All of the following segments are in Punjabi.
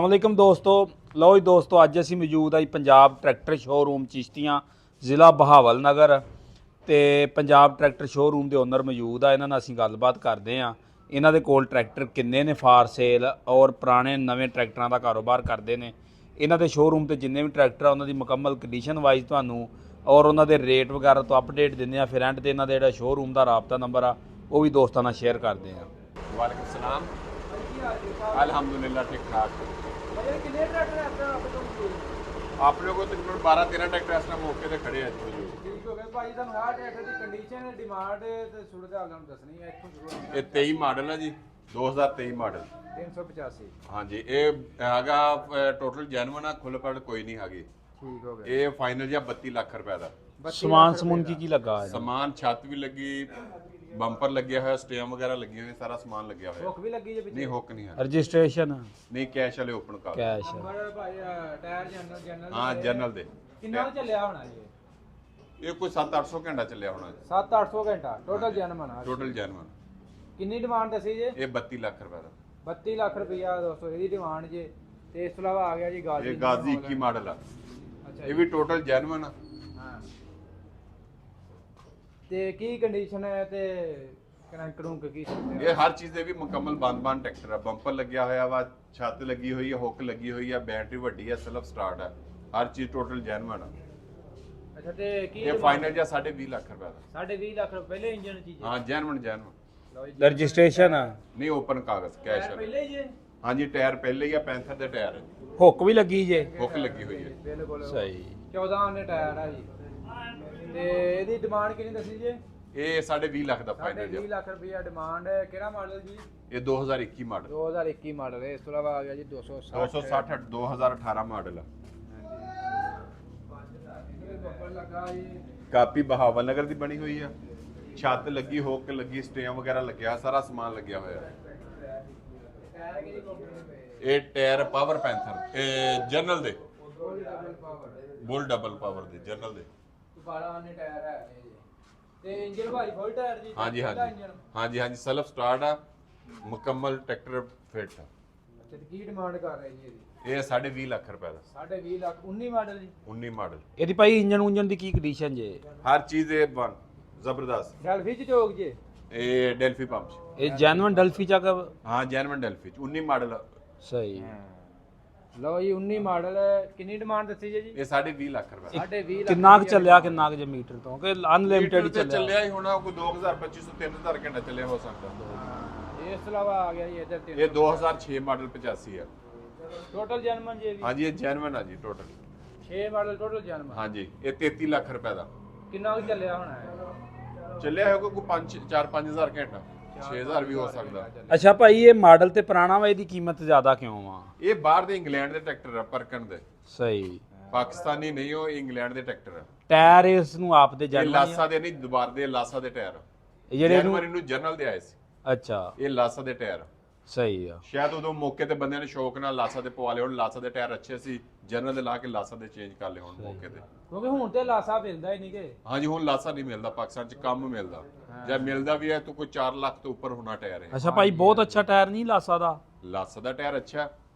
अस्सलामुअलैकुम दोस्तों। लो जी दोस्तों, अज असी मौजूद है पंजाब ट्रैक्टर शोरूम चिश्तियाँ जिला बहावल नगर ते पंजाब ट्रैक्टर शोरूम के ओनर मौजूद है। इन्होंने असी गलबात करते हैं। इन्हों के कोल ट्रैक्टर किन्ने ने फार सेल और पुराने नवे ट्रैक्टरों का कारोबार करते हैं। इन्हों के शोरूम से जिन्ने भी ट्रैक्टर है उन्होंने मुकम्मल कंडीशन वाइज तू और उन्होंने रेट वगैरह तो अपडेट देने। फिर एंड से इन्हों का शोरूम का राबता नंबर आ वो भी दोस्तों नाल शेयर करते हैं। वालेकुम सलाम। अल्हम्दुलिल्लाह ठीक ठाक। आप लोगों को तकरीबन 12-13 ट्रैक्टर इस टाइम मौके पे खड़े हैं। ठीक हो गया भाई, ਤੁਹਾਨੂੰ ਆਹ ਟਰੈਕਟਰ ਦੀ ਕੰਡੀਸ਼ਨ ਡਿਮਾਂਡ ਤੇ ਸੁਣਦੇ ਹਾਲਾਂ ਨੂੰ ਦੱਸਣੀ ਹੈ। ਇੱਥੋਂ ਸ਼ੁਰੂ ਇਹ 23 ਮਾਡਲ ਹੈ ਜੀ, 2023 ਮਾਡਲ। 385 ਹਾਂਜੀ, ਇਹ ਹੈਗਾ ਟੋਟਲ ਜੈਨੂਇਨ ਆ, ਖੁੱਲ੍ਹ ਪੜ ਕੋਈ ਨਹੀਂ ਹੈਗੀ। ਠੀਕ ਹੋ ਗਿਆ। ਇਹ ਫਾਈਨਲ ਜਿਹਾ 32 ਲੱਖ ਰੁਪਏ ਦਾ समान समून की लगा है? ਸਮਾਨ, ਛੱਤ ਵੀ ਲੱਗੀ, ਬੰਪਰ ਲੱਗਿਆ ਹੋਇਆ, ਸਟੇਮ ਵਗੈਰਾ ਲੱਗੀ ਹੋਈ, ਸਾਰਾ ਸਮਾਨ ਲੱਗਿਆ ਹੋਇਆ। ਹੁੱਕ ਵੀ ਲੱਗੀ ਜੇ ਨਹੀਂ ਹੁੱਕ ਨਹੀਂ ਹੈ, रजिस्ट्रेशन ਨਹੀਂ ਕੈਸ਼ ਵਾਲੇ ਓਪਨ ਕਰ। कैश ਨੰਬਰ ਭਾਈ ਟਾਇਰ ਜਨਰਲ ਹਾਂ ਜਨਰਲ ਦੇ। ਕਿੰਨਾ ਕੁ ਚੱਲਿਆ ਹੋਣਾ ਜੀ? ਇਹ ਕੋਈ 700-800 ਘੰਟਾ ਚੱਲਿਆ ਹੋਣਾ। 7-800 ਘੰਟਾ ਟੋਟਲ ਜਨਮਨ ਆ। Total genuine. ਕਿੰਨੀ ਡਿਮਾਂਡ ਦੱਸੀ ਜੇ? ਇਹ 32 ਲੱਖ ਰੁਪਏ ਦਾ। 32 ਲੱਖ ਰੁਪਈਆ ਦੋਸਤੋ ਇਹਦੀ ਡਿਮਾਂਡ ਜੇ। ਤੇ ਇਸ ਤੋਂ ਇਲਾਵਾ ਆ ਗਿਆ ਜੀ ਗਾਜ਼ੀ। ਇਹ ਗਾਜ਼ੀ 21 ਮਾਡਲ ਆ। ਅੱਛਾ ਇਹ ਵੀ ਟੋਟਲ ਜੈਨੂਇਨ ਆ। ਹਾਂ। ਤੇ ਕੀ ਕੰਡੀਸ਼ਨ ਹੈ ਤੇ ਕਨੈਕਟ ਨੂੰ ਕੀ ਸਕਦੇ ਇਹ ਹਰ ਚੀਜ਼ ਦੇ ਵੀ ਮੁਕੰਮਲ ਬੰਦ ਟਰੈਕਟਰ ਆ। ਬੰਪਰ ਲੱਗਿਆ ਹੋਇਆ ਵਾ, ਛੱਤ ਲੱਗੀ ਹੋਈ ਹੈ, ਹੁੱਕ ਲੱਗੀ ਹੋਈ ਹੈ, ਬੈਟਰੀ ਵੱਡੀ ਹੈ, ਸੈਲਫ ਸਟਾਰਟ ਹੈ, ਹਰ ਚੀਜ਼ ਟੋਟਲ ਜੈਨੂਇਨ ਆ। ਅੱਛਾ ਤੇ ਕੀ ਇਹ ਫਾਈਨਲ ਜਿਹਾ 20.5 ਲੱਖ ਰੁਪਏ ਦਾ। 20.5 ਲੱਖ ਰੁਪਏ ਪਹਿਲੇ ਇੰਜਨ ਚੀਜ਼ ਹਾਂ ਜੈਨੂਇਨ। ਲਓ ਜੀ। रजिस्ट्रेशन है? ਨਹੀਂ ਓਪਨ ਕਾਗਜ਼ ਕੈਸ਼ ਟਾਇਰ ਵਾਲੇ। ਪਹਿਲੇ ਹੀ ਜੇ? ਹਾਂਜੀ ਟਾਇਰ ਪਹਿਲੇ ਹੀ ਆ, ਪੈਂਥਰ ਦੇ ਟਾਇਰ ਹੈ, हुक भी लगी जे? ਹੁੱਕ ਲੱਗੀ ਹੋਈ ਹੈ। ਬਿਲਕੁਲ सही। 14 ਨੇ ਟਾਇਰ ਆ ਜੀ। ਤੇ ਇਹਦੀ ਡਿਮਾਂਡ ਕਿੰਨੀ ਦੱਸੀ ਜੇ? ਇਹ 20.5 ਲੱਖ ਦਾ ਫਾਈਨਲ 20 ਜਿਹਾ। ਲੱਖ ਰੁਪਈਆ ਡਿਮਾਂਡ ਹੈ। ਕਿਹੜਾ ਮਾਡਲ ਜੀ? ਇਹ 2021 ਮਾਡਲ। 2021 ਮਾਡਲ ਹੈ। ਇਸ ਤੋਂ ਇਲਾਵਾ ਆ ਗਿਆ ਜੀ 260 260 2018 ਮਾਡਲ ਆ। ਬੱਪਰ ਲੱਗਾ ਜੀ। ਕਾਪੀ ਬਹਾਵਲ ਨਗਰ ਦੀ ਬਣੀ ਹੋਈ ਆ। ਛੱਤ ਲੱਗੀ, ਹੁੱਕ ਲੱਗੀ, ਸਟੇਮ ਵਗੈਰਾ ਲੱਗਿਆ, ਸਾਰਾ ਸਮਾਨ ਲੱਗਿਆ ਹੋਇਆ। ਟਾਇਰ ਕਿਹੜੀ ਕੰਪਨੀ ਦੇ ਪਏ? ਇਹ ਟਾਇਰ ਪਾਵਰ ਪੈਂਥਰ ਇਹ ਜਨਰਲ ਦੇ, ਫੁੱਲ ਡਬਲ ਪਾਵਰ ਬੁੱਲ ਡਬਲ ਪਾਵਰ ਦੇ ਜਨਰਲ ਦੇ। 12 ਨੇ ਟਾਇਰ ਹੈ ਜੀ। ਤੇ ਇੰਜਨ ਭਾਈ ਫੁੱਲ ਟਾਇਰ ਜੀ? ਹਾਂਜੀ ਪਹਿਲਾ ਹਾਂਜੀ ਇੰਜਨ? ਹਾਂਜੀ ਹਾਂਜੀ ਸੈਲਫ ਸਟਾਰਟ ਆ, ਮੁਕੰਮਲ ਟਰੈਕਟਰ ਫਿੱਟ ਆ। ਅੱਛਾ ਤੇ ਕੀ ਡਿਮਾਂਡ ਕਰ ਰਹੇ ਜੀ ਇਹਦੀ? ਇਹ 20.5 ਲੱਖ ਰੁਪਏ ਦਾ। 20.5 ਲੱਖ 19 ਮਾਡਲ ਜੀ? 19 ਮਾਡਲ। ਇਹਦੀ ਭਾਈ ਇੰਜਨ ਉਂਜਨ ਦੀ ਕੀ ਕੰਡੀਸ਼ਨ ਜੇ? ਹਰ ਚੀਜ਼ ਇਹ ਬਨ ਜ਼ਬਰਦਸਤ। ਡੈਲਫੀ ਚ ਚੋਕ ਜੇ? ਇਹ ਡੈਲਫੀ ਪੰਪ 'ਚ। ਇਹ ਜੈਨੂਇਨ ਡਲਫੀ ਚਾ का? ਹਾਂ ਜੈਨੂਇਨ ਡੈਲਫੀ 'ਚ 19 ਮਾਡਲ। सही। ਲਓ ਜੀ 19 ਮਾਡਲ। ਕਿੰਨੀ ਡਿਮਾਂਡ ਦੱਸੀ ਜੇ ਜੀ? ਇਹ 20.5 ਲੱਖ ਰੁਪਏ ਦਾ। 20.5 ਲੱਖ ਕਿੰਨਾ ਕੁ ਚੱਲਿਆ, ਕਿੰਨਾ ਕੁ ਜੇ ਮੀਟਰ ਤੋਂ ਕਿ ਅਨਲਿਮਿਟਿਡ ਮੀਟਰ ਤੇ ਚੱਲਿਆ? ਚੱਲਿਆ ਹੀ ਹੋਣਾ ਕੋਈ 2000 2500 3000 ਘੰਟਾ ਚੱਲਿਆ ਹੋ ਸਕਦਾ। ਇਸ ਤੋਂ ਇਲਾਵਾ ਆ ਗਿਆ ਜੀ ਇੱਧਰ ਤੇ ਇਹ 2006 ਮਾਡਲ 85 ਆ। ਟੋਟਲ ਜਨਮਨ ਜੀ ਵੀ? ਹਾਂਜੀ ਇਹ ਜੈਨੂਇਨ ਆ ਜੀ ਟੋਟਲ। 6 model total Janman. ਹਾਂਜੀ ਇਹ 33 ਲੱਖ ਰੁਪਏ ਦਾ ਕਿੰਨਾ ਕੁ ਚੱਲਿਆ ਹੋਣਾ ਹੈ? ਚੱਲਿਆ ਹੋਊਗਾ ਕੋਈ 4-5000 ਘੰਟਾ, 6000 ਵੀ ਹੋ ਸਕਦਾ। ਅੱਛਾ ਭਾਈ, ਇਹ ਮਾਡਲ ਤੇ ਪੁਰਾਣਾ ਵਾ, ਇਹਦੀ ਕੀਮਤ ਜ਼ਿਆਦਾ ਕਿਉਂ ਆ? ਇਹ ਬਾਹਰ ਦੇ ਇੰਗਲੈਂਡ ਦੇ ਟਰੈਕਟਰ ਆ, ਪਰਕਨ ਦੇ। ਸਹੀ। ਪਾਕਿਸਤਾਨੀ ਨਹੀਂ, ਉਹ ਇੰਗਲੈਂਡ ਦੇ ਟਰੈਕਟਰ ਆ। ਟਾਇਰ ਇਸ ਨੂੰ ਆਪ ਦੇ ਇਹ ਜਨਰਲ ਲਾਸਾ ਦੇ ਨਹੀਂ, ਦੁਬਾਰ ਦੇ ਲਾਸਾ ਦੇ ਟਾਇਰ ਜਿਹੜੇ ਜਰਮਨੀ ਨੂੰ ਜਨਰਲ ਦੇ ਆਏ ਸੀ। ਅੱਛਾ ਇਹ ਲਾਸਾ ਦੇ ਟਾਇਰ ਸਹੀ ਆ। ਸ਼ਾਇਦ ਉਦੋਂ ਮੌਕੇ ਤੇ ਬੰਦਿਆਂ ਨੇ ਸ਼ੌਕ ਨਾਲ ਲਾਸਾ ਦੇ ਪਵਾ ਲਏ ਹੁਣ। ਲਾਸਾ ਦੇ ਟਾਇਰ ਅੱਛੇ ਸੀ, ਜਨਰਲ ਦੇ ਲਾ ਕੇ ਲਾਸਾ ਦੇ ਚੇਂਜ ਕਰ ਲਏ ਹੁਣ ਮੌਕੇ ਤੇ। ਕਿਉਂਕਿ ਹੁਣ ਤੇ ਲਾਸਾ ਮਿਲਦਾ ਹੀ ਨਹੀਂ ਕਿ। ਹਾਂਜੀ ਹੁਣ ਲਾਸਾ ਨਹੀਂ ਮਿਲਦਾ ਪਾਕਿਸਤਾਨ 'ਚ, ਕੰਮ ਮਿਲਦਾ। ਜੇ ਮਿਲਦਾ ਵੀ ਹੈ ਤਾਂ ਕੋਈ 4 ਲੱਖ ਤੋਂ ਉੱਪਰ ਹੋਣਾ ਟਾਇਰ ਹੈ। ਅੱਛਾ ਭਾਈ, ਬਹੁਤ ਅੱਛਾ ਟਾਇਰ ਨਹੀਂ ਲਾਸਾ ਦਾ? ਲਾਸਾ ਦਾ ਟਾਇਰ ਅੱਛਾ।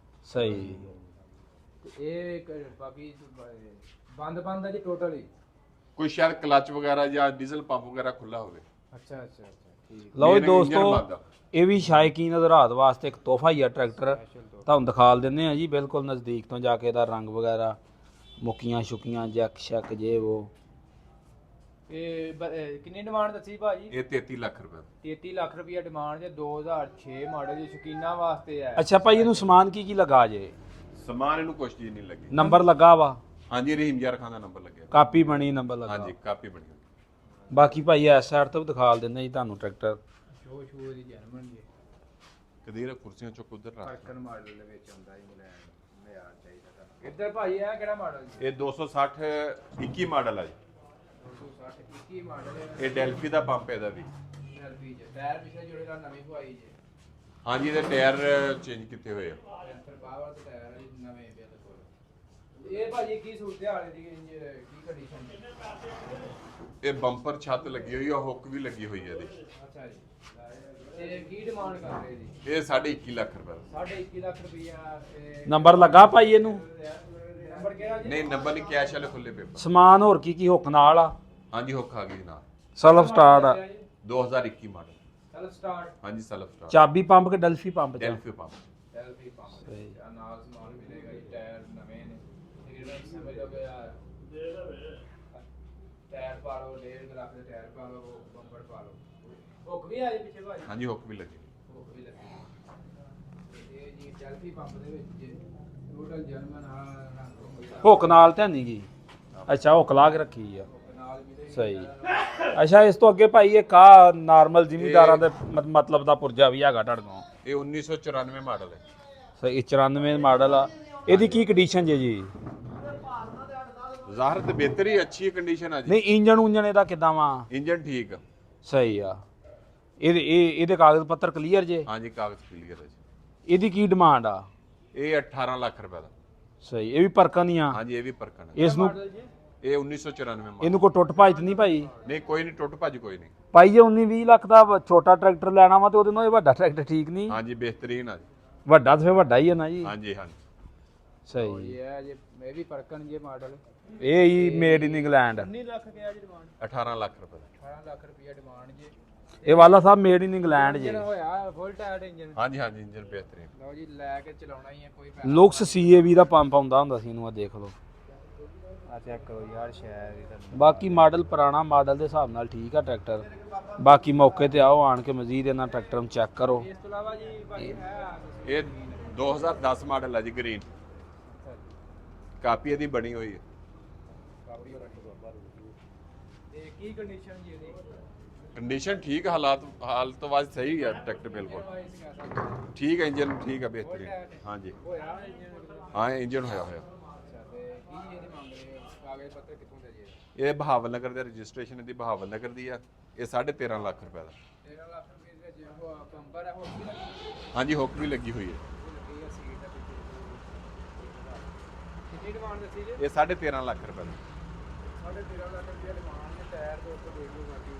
ਸਹੀ। ਇਹ ਬਾਕੀ ਬੰਦ ਆ ਜੀ ਟੋਟਲ ਹੀ? ਕੋਈ ਸ਼ਾਇਦ ਕਲਚ ਵਗੈਰਾ ਜਾਂ ਡੀਜ਼ਲ ਪੰਪ ਵਗੈਰਾ ਖੁੱਲਾ ਹੋਵੇ। ਅੱਛਾ ਅੱਛਾ ਅੱਛਾ ਠੀਕ। ਲਓ ਜੀ ਮੇਨ ਇੰਜਨ ਦੋਸਤੋ, ਬੰਦ ਆ। ਇਹ ਵੀ ਸ਼ਾਇਕੀਨ ਅਧਰਾਤ ਵਾਸਤੇ ਇੱਕ ਤੋਹਫਾ ਹੀ ਆ ਟਰੈਕਟਰ। ਤੁਹਾਨੂੰ ਦਿਖਾ ਦਿੰਦੇ ਆ ਜੀ ਬਿਲਕੁਲ ਨਜ਼ਦੀਕ ਤੋਂ ਜਾ ਕੇ ਇਹਦਾ ਰੰਗ ਵਗੈਰਾ, ਮੁੱਕੀਆਂ ਸ਼ੁਕੀਆਂ, ਜੈਕ ਸ਼ੈਕ ਜੇ ਉਹ। ਇਹ ਕਿੰਨੀ ਡਿਮਾਂਡ ਦੱਸੀ ਭਾਜੀ? ਇਹ 33 ਲੱਖ ਰੁਪਏ। 33 ਲੱਖ ਰੁਪਈਆ ਡਿਮਾਂਡ ਜੇ। 2006 ਮਾਡਲ ਜੀ, ਸ਼ੌਕੀਨਾਂ ਵਾਸਤੇ ਹੈ। ਅੱਛਾ ਭਾਈ, ਇਹਨੂੰ ਸਮਾਨ ਕੀ ਲੱਗਾ ਜੇ? ਸਮਾਨ ਇਹਨੂੰ ਕੁਛ ਚੀਜ਼ ਨਹੀਂ ਲੱਗੀ। ਨੰਬਰ ਲੱਗਾ ਵਾ? ਹਾਂਜੀ ਰਹੀਮ ਯਾਰ ਖਾਨ ਦਾ ਨੰਬਰ ਲੱਗਿਆ। ਕਾਪੀ ਬਣੀ, ਨੰਬਰ ਲੱਗਾ? ਹਾਂਜੀ ਕਾਪੀ ਬਣੀ ਹੋਈ। ਬਾਕੀ ਭਾਈ ਇਸ ਸਾਈਡ ਤੋਂ ਵੀ ਦਿਖਾ ਦਿੰਦੇ ਜੀ ਤੁਹਾਨੂੰ ਟਰੈਕਟਰ। ਸ਼ੋ ਦੀ ਜਨਮਨ ਜੀ। ਕਦੀਰ ਕੁਰਸੀਆਂ ਚੁੱਕ ਉਧਰ ਰੱਖ। ਫਰਕਨ ਮਾਡਲ ਦੇ ਵਿੱਚ ਆਉਂਦਾ ਇੰਗਲੈਂਡ ਮਿਆਰ ਚਾਹੀਦਾ ਤੁਹਾਨੂੰ। ਇੱਧਰ ਭਾਈ ਇਹ ਕਿਹੜਾ ਮਾਡਲ ਜੀ? ਇਹ 260 21 ਮਾਡਲ ਆ ਜੀ। 260 21 ਮਾਡਲ ਹੈ। ਇਹ ਡੈਲਫੀ ਦਾ ਪੰਪ ਇਹਦਾ ਵੀ। ਡੈਲਫੀ ਚ ਟਾਇਰ ਪਿਛਲੇ ਜੋੜੇ ਨਾਲ ਨਵੀਂ ਪਵਾਈ ਜੇ। ਹਾਂਜੀ ਇਹਦੇ ਟਾਇਰ ਚੇਂਜ ਕੀਤੇ ਹੋਏ ਆ। ਪੈਂਥਰ ਪਾਵਰ ਤੇ ਟਾਇਰ ਹੈ ਜੀ, ਨਵੇਂ ਬਿਲਕੁਲ। ਇਹ ਭਾਜੀ ਕੀ ਸੂਰਤ ਹਾਲ ਦੀ ਕੀ ਕੰਡੀਸ਼ਨ ਇਹ ਬੰਪਰ ਛੱਤ ਲੱਗੀ ਹੋਈ ਆ, ਹੁੱਕ ਵੀ ਲੱਗੀ ਹੋਈ ਹੈ ਇਹਦੀ। ਅੱਛਾ ਜੀ। ਤੇ ਕੀ ਡਿਮਾਂਡ ਕਰ ਰਹੇ ਜੀ? ਇਹ 21.5 ਲੱਖ ਰੁਪਏ ਦਾ। 21.5 ਲੱਖ ਰੁਪਈਆ। ਨੰਬਰ ਲੱਗਾ ਭਾਈ ਇਹਨੂੰ? ਨੰਬਰ ਕਿਹੜਾ ਜੀ? ਨਹੀਂ ਨੰਬਰ ਨਹੀਂ, ਕੈਸ਼ ਵਾਲੇ ਖੁੱਲੇ ਪੇਪਰ। ਸਮਾਨ ਹੋਰ ਕੀ ਹੁੱਕ ਨਾਲ ਆ? ਹਾਂਜੀ ਹੁੱਕ ਆ ਗਈ ਨਾਲ। ਸੈਲਫ ਸਟਾਰਟ ਆ? 2021 ਮਾਡਲ। Self start. ਹਾਂਜੀ ਸੈਲਫ ਸਟਾਰਟ। ਚਾਬੀ ਪੰਪ ਕਿ ਡਲਫੀ ਪੰਪ ਚ? ਡੈਲਫੀ ਪੰਪ। Selfie pump. ਸਹੀ। ਆ ਨਾਲ ਸਮਾਨ ਮਿਲੇਗਾ ਜੀ, ਟਾਇਰ ਨਵੇਂ ਨੇ। ਜਿਹੜਾ ਸਮਝ ਲਓ ਕਿ ਆ ਟਾਇਰ ਪਾ ਲਓ, 1.5 ਲੱਖ ਦੇ ਟਾਇਰ ਪਾ ਲਓ, ਬੰਪਰ ਪਾ ਲਓ। ਹੁੱਕ ਵੀ ਆ ਜੀ ਪਿੱਛੇ ਭਾਜੀ? ਹਾਂਜੀ ਹੁੱਕ ਵੀ ਲੱਗੀ। ਹੁੱਕ ਵੀ ਲੱਗੀ। ਇਹ ਜੀ ਸੈਲਫੀ ਪੰਪ ਦੇ ਵਿੱਚ ਟੋਟਲ ਜਰਮਨ ਆ ਰੰਗ ਹੁੱਕ ਨਾਲ ਤਾਂ ਨਹੀਂ ਗਈ? ਅੱਛਾ ਹੁੱਕ ਲਾ ਕੇ ਰੱਖੀ ਆ। ਨਾਲ ਮਿਲੇਗੀ। ਸਹੀ। ਅੱਛਾ ਇਸ ਤੋਂ ਅੱਗੇ ਭਾਈ ਇਹ ਕਾ ਨਾਰਮਲ ਜ਼ਿਮੀਂਦਾਰਾਂ ਦੇ ਮਤਲਬ ਦਾ ਪੁਰਜਾ ਵੀ ਹੈਗਾ ਤੁਹਾਡੇ ਕੋਲ? ਇਹ 1994 ਮਾਡਲ ਹੈ। ਸਹੀ 94 ਮਾਡਲ ਆ। ਇਹਦੀ ਕੀ ਕੰਡੀਸ਼ਨ ਜੀ? ਜ਼ਾਹਰ ਤੇ ਬਿਹਤਰ ਹੀ, ਅੱਛੀ ਕੰਡੀਸ਼ਨ ਆ ਜੀ। ਨਹੀਂ ਇੰਜਣ ਉਂਜਣ ਇਹਦਾ ਕਿਦਾਂ ਵਾ? ਇੰਜਨ ਠੀਕ ਆ। ਸਹੀ ਆ। ਇਹਦੇ ਕਾਗਜ਼ ਪੱਤਰ ਕਲੀਅਰ ਜੇ? ਹਾਂਜੀ ਕਾਗਜ਼ ਕਲੀਅਰ ਹੈ ਜੀ। ਇਹਦੀ ਕੀ ਡਿਮਾਂਡ ਆ? ਇਹ 18 ਲੱਖ ਰੁਪਏ ਦਾ। ਸਹੀ। ਇਹ ਵੀ ਪਰਕਨ ਹੀ ਆ? ਹਾਂਜੀ ਇਹ ਵੀ ਪਰਕਣ ਹੈ। ਇਸ ਨੂੰ ਇਹ 1994 ਮਾਡਲ। ਇਹਨੂੰ ਕੋਈ ਟੁੱਟ ਭੱਜ ਤਾਂ ਨਹੀਂ ਭਾਈ? ਨਹੀਂ ਕੋਈ ਨਹੀਂ, ਟੁੱਟ ਭੱਜ ਕੋਈ ਨਹੀਂ। ਭਾਈ ਜੇ 19-20 ਲੱਖ ਦਾ ਛੋਟਾ ਟਰੈਕਟਰ ਲੈਣਾ ਵਾ ਤੇ ਉਹਦੇ ਨਾਲ ਇਹ ਵੱਡਾ ਟਰੈਕਟਰ ਠੀਕ ਨਹੀਂ? ਹਾਂਜੀ ਬਿਹਤਰੀਨ ਆ ਜੀ। ਵੱਡਾ ਤਾਂ ਫਿਰ ਵੱਡਾ ਹੀ ਹੈ ਨਾ ਜੀ। ਹਾਂਜੀ ਹਾਂਜੀ ਸਹੀ। ਇਹ ਹੈ ਜੀ, ਇਹ ਵੀ ਪਰਕਨ ਜੇ ਮਾਡਲ। ਇਹ ਹੀ ਮੇਡ ਇਨ ਇੰਗਲੈਂਡ। 19 ਲੱਖ ਕਿਹਾ ਜੀ ਡਿਮਾਂਡ? 18 ਲੱਖ ਰੁਪਏ ਦਾ। 18 ਲੱਖ ਰੁਪਈਆ ਡਿਮਾਂਡ ਜੀ। ਇਹ ਵਾਲਾ ਸਾਹਿਬ ਮੇਡ ਇਨ ਇੰਗਲੈਂਡ ਜੀ। ਇੰਜਨ ਹੋਇਆ ਫੁੱਲ ਟਾਇਰ ਇੰਜਨ। ਹਾਂਜੀ ਹਾਂਜੀ ਇੰਜਨ ਬਿਹਤਰੀਨ। ਲਓ ਜੀ ਲੈ ਕੇ ਚਲਾਉਣਾ ਹੀ ਹੈ, ਕੋਈ ਪੈਸਾ। ਲੁਕਸ ਸੀਏਵੀ ਦਾ ਪੰਪ ਆਉਂਦਾ ਹੁੰਦਾ ਸੀ ਇਹਨੂੰ, ਆ ਦੇਖ ਲਓ। ਆ ਚੈੱਕ ਕਰੋ ਯਾਰ, ਸ਼ਾਇਦ ਇਹ ਤਾਂ ਬਾਕੀ ਮਾਡਲ ਪੁਰਾਣਾ ਮਾਡਲ ਦੇ ਹਿਸਾਬ ਨਾਲ ਠੀਕ ਆ ਟਰੈਕਟਰ। ਬਾਕੀ ਮੌਕੇ ਤੇ ਆਓ ਆਣ ਕੇ ਮਜ਼ੀਦ ਇਹਨਾਂ ਟਰੈਕਟਰ ਨੂੰ ਚੈੱਕ ਕਰੋ। ਇਸ ਤੋਂ ਇਲਾਵਾ ਜੀ ਭਾਈ ਹੈ ਇਹ 2010 ਮਾਡਲ ਹੈ ਜੀ, ਗ੍ਰੀਨ। ਕਾਪੀ ਇਹਦੀ ਬਣੀ ਹੋਈ ਹੈ। ਤੇ ਕੀ ਕੰਡੀਸ਼ਨ ਜੀ ਇਹਦੀ? ਕੰਡੀਸ਼ਨ ਠੀਕ, ਹਾਲਤ ਵਾਜ ਸਹੀ ਹੈ ਟਰੈਕਟਰ ਬਿਲਕੁਲ ਠੀਕ ਹੈ। ਇੰਜਨ ਠੀਕ ਹੈ ਬਿਹਤਰੀਨ। ਹਾਂਜੀ ਹੋਇਆ ਇੰਜਨ? ਹਾਂ ਇੰਜਨ ਹੋਇਆ ਹੋਇਆ। ਅੱਛਾ ਤੇ ਕੀ ਇਹਦੀ ਮੰਗ ਰਹੇ ਹੋ? ਕਾਗਜ਼ ਪੱਤਰ ਕਿੱਥੋਂ ਦੇ ਜੀ? ਇਹ ਬਹਾਵਲ ਨਗਰ ਦੇ, ਰਜਿਸਟ੍ਰੇਸ਼ਨ ਇਹਦੀ ਬਹਾਵਲ ਨਗਰ ਦੀ ਆ। ਇਹ 13.5 ਲੱਖ ਰੁਪਏ ਦਾ। 13 ਲੱਖ ਰੁਪਏ ਦੇ ਵਿੱਚ ਉਹ ਬੰਪਰ ਹੈ, ਹੋਰ ਕੀ ਲੱਗੀ? ਹਾਂਜੀ ਹੁੱਕ ਵੀ ਲੱਗੀ ਹੋਈ ਹੈ। ਲੱਗੀ ਹੈ ਸੀਟ ਦੇ ਪਿੱਛੇ। ਕਿੰਨੀ ਡਿਮਾਂਡ ਦੱਸੀ ਜੀ? ਇਹ 13.5 ਲੱਖ ਰੁਪਏ ਦਾ। 13.5 ਲੱਖ ਰੁਪਏ ਡਿਮਾਂਡ ਨੇ। ਟਾਇਰ ਦੇ ਉੱਤੇ ਦੇਖ ਲਓ ਬਾਕੀ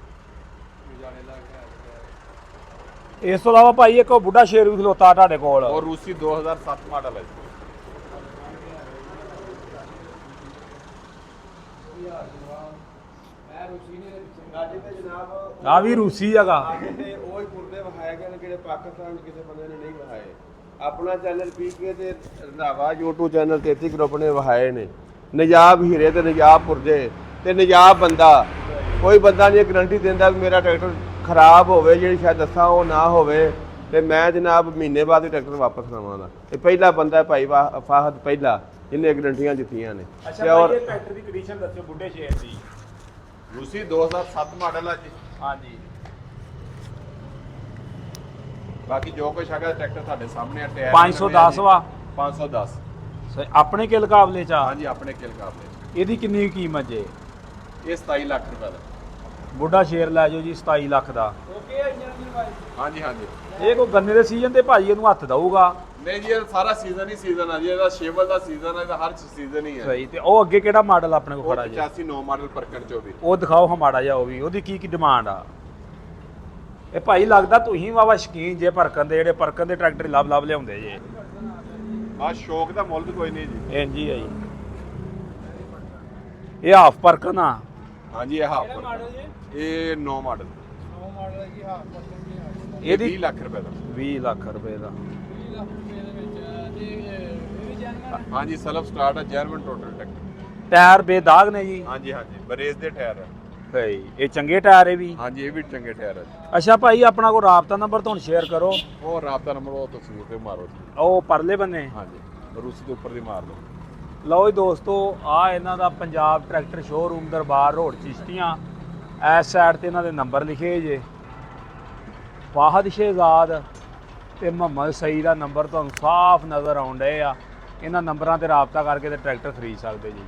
ਜਾਣੇ ਲੱਗ ਗਿਆ ਟਾਇਰ। ਇਸ ਤੋਂ ਇਲਾਵਾ ਭਾਈ ਇੱਕ ਬੁੱਢਾ ਸ਼ੇਰ ਵੀ ਖਲੋਤਾ ਤੁਹਾਡੇ ਕੋਲ। ਔਰ ਰੂਸੀ 2007 ਮਾਡਲ ਹੈ ਜੀ। ਮੈਂ ਰੁਚੀ ਨੇ ਗਾਜੀ ਤੇ ਜਨਾਬ ਆ ਵੀ ਰੂਸੀ ਹੈਗਾ। ਤੇ ਉਹ ਹੀ ਪੁਰਦੇ ਵਿਖਾਏ ਗਏ ਨੇ ਜਿਹੜੇ ਪਾਕਿਸਤਾਨ 'ਚ ਕਿਸੇ ਬੰਦੇ ਨੇ ਨਹੀਂ ਵਿਖਾਏ। ਆਪਣਾ ਚੈਨਲ ਪੀਕੇ ਤੇ ਰੰਧਾਵਾ YouTube ਚੈਨਲ 33 ਗਰੁੱਪ ਨੇ ਵਿਖਾਏ ਨੇ। ਨਜਾਬ ਹੀਰੇ ਤੇ ਨਜਾਬ ਪੁਰਜੇ ਤੇ ਨਜਾਬ ਬੰਦਾ। ਕੋਈ ਬੰਦਾ ਨਹੀਂ ਗਰੰਟੀ ਦਿੰਦਾ ਵੀ ਮੇਰਾ ਟਰੈਕਟਰ ਖਰਾਬ ਹੋਵੇ, ਜਿਹੜੀ ਸ਼ਾਇਦ ਦੱਸਾਂ ਉਹ ਨਾ ਹੋਵੇ। ਤੇ ਮੈਂ ਜਨਾਬ ਮਹੀਨੇ ਬਾਅਦ ਹੀ ਟਰੈਕਟਰ ਵਾਪਸ ਲਵਾਂਗਾ। ਇਹ ਪਹਿਲਾ ਬੰਦਾ ਭਾਈ ਫਾਹਦ ਪਹਿਲਾ ਜਿਹਨੇ ਗਰੰਟੀਆਂ ਦਿੱਤੀਆਂ ਨੇ। ਤੇ ਔਰ ਟਰੈਕਟਰ ਦੀ ਕੰਡੀਸ਼ਨ ਦੱਸਿਓ ਬੁੱਢੇ ਸ਼ੇਰ ਦੀ। ਰੂਸੀ 2007 ਮਾਡਲ ਆ ਜੀ। ਹਾਂਜੀ ਬਾਕੀ ਜੋ ਕੁਛ ਹੈਗਾ ਟਰੈਕਟਰ ਤੁਹਾਡੇ ਸਾਹਮਣੇ ਆ। ਟਾਇਰ 510 ਵਾ। 510 ਸਹੀ। ਆਪਣੇ ਕੇ ਮੁਕਾਬਲੇ ਚ ਆ? ਹਾਂਜੀ ਆਪਣੇ ਕਿਲ ਕਾਬਲੇ। ਇਹਦੀ ਕਿੰਨੀ ਕੀਮਤ ਜੇ? ਇਹ 27 ਲੱਖ ਰੁਪਏ ਦਾ। ਬੁੱਢਾ ਸ਼ੇਰ ਲੈ ਜਾਓ ਜੀ 27 ਲੱਖ ਦਾ। ਓਕੇ ਇੰਜਨ ਦੀ ਭਾਈ। ਹਾਂਜੀ ਹਾਂਜੀ ਇਹ ਕੋਈ ਗੰਨੇ ਦੇ ਸੀਜ਼ਨ ਤੇ ਭਾਜੀ ਇਹਨੂੰ ਹੱਥ ਦਊਗਾ? ਨਹੀਂ ਜੀ ਇਹ ਸਾਰਾ ਸੀਜ਼ਨ ਹੀ ਸੀਜ਼ਨ ਆ ਜੀ। ਇਹਦਾ ਸ਼ੇਵਲ ਦਾ ਸੀਜ਼ਨ ਹੈ, ਇਹਦਾ ਹਰ ਸੀਜ਼ਨ ਹੀ ਹੈ। ਸਹੀ। ਤੇ ਉਹ ਅੱਗੇ ਕਿਹੜਾ ਮਾਡਲ ਆਪਣੇ ਕੋਲ ਉਹ ਖੜਾ ਜੀ? 85 ਮਾਡਲ ਪਰਕਣ 24। ਉਹ ਦਿਖਾਓ ਹਾਂ ਮਾੜਾ ਜਿਹਾ ਉਹ ਵੀ। ਉਹਦੀ ਕੀ ਡਿਮਾਂਡ ਆ? ਇਹ ਭਾਈ ਲੱਗਦਾ ਤੁਸੀਂ ਵਾਵਾ ਸ਼ਕੀਨ ਜੇ ਪਰਕਣ ਦੇ, ਜਿਹੜੇ ਪਰਕਣ ਦੇ ਟਰੈਕਟਰ ਲੱਭ ਲਿਆਉਂਦੇ ਜੇ। ਆ ਸ਼ੌਕ ਦਾ ਮੁੱਲ ਕੋਈ ਨਹੀਂ ਜੀ। ਇੰਜੀ ਹੈ ਜੀ। ਇਹ ਹਾਫ ਪਰਕਣ ਆ? ਹਾਂਜੀ ਇਹ ਹਾਫ ਕਿਹੜਾ ਮਾਡਲ ਜੀ? ਇਹ 9 ਮਾਡਲ। 9 ਮਾਡਲ ਹੈ ਜੀ, ਹਾਫ ਪਰਸਨ ਦੀ ਹੈ। ਇਹਦੀ 20 ਲੱਖ ਰੁਪਏ ਦਾ। 20 ਲੱਖ ਰੁਪਏ ਦਾ। 20 ਲੱਖ ਰੁਪਏ ਦੇ ਵਿੱਚ ਤੇ ਇਹ ਵੀ ਜਨਮਨ ਹਾਂਜੀ ਸੈਲਫ ਸਟਾਰਟ ਹੈ, ਜਰਮਨ ਟੋਟਲ ਟਰੈਕਟਰ। ਟਾਇਰ ਬੇਦਾਗ ਨੇ ਜੀ? ਹਾਂਜੀ ਹਾਂਜੀ ਬਰੇਸ ਦੇ ਟਾਇਰ ਹੈ। ਸਹੀ। ਇਹ ਚੰਗੇ ਟਾਇਰ ਹੈ ਵੀ? ਹਾਂਜੀ ਇਹ ਵੀ ਚੰਗੇ ਟਾਇਰ ਹੈ ਜੀ। ਅੱਛਾ ਭਾਈ ਆਪਣਾ ਕੋਈ ਰਾਬਤਾ ਨੰਬਰ ਤੁਹਾਨੂੰ ਸ਼ੇਅਰ ਕਰੋ। ਉਹ ਰਾਬਤਾ ਨੰਬਰ ਉਹ ਤਸਵੀਰ ਤੇ ਮਾਰੋ ਜੀ। ਉਹ ਪਰਲੇ ਬੰਨੇ। ਹਾਂਜੀ ਰੂਸੀ ਦੇ ਉੱਪਰ ਦੀ ਮਾਰ ਲਓ। ਲਓ ਜੀ ਦੋਸਤੋ ਆ ਇਹਨਾਂ ਦਾ ਪੰਜਾਬ ਟਰੈਕਟਰ ਸ਼ੋਰੂਮ ਦਰਬਾਰ ਰੋਡ ਚਿਸ਼ਤੀਆਂ। ਇਸ ਸਾਈਡ ਤੇ ਇਹਨਾਂ ਦੇ ਨੰਬਰ ਲਿਖੇ ਜੇ। ਫਾਹਦ ਸ਼ਹਿਜ਼ਾਦ ਤੇ ਮੁਹੰਮਦ ਸਈ ਦਾ ਨੰਬਰ ਤੁਹਾਨੂੰ ਸਾਫ਼ ਨਜ਼ਰ ਆਉਣ ਡਏ ਆ। ਇਹਨਾਂ ਨੰਬਰਾਂ ਤੇ ਰਾਬਤਾ ਕਰਕੇ ਤੇ ਟਰੈਕਟਰ ਖਰੀਦ ਸਕਦੇ ਜੀ।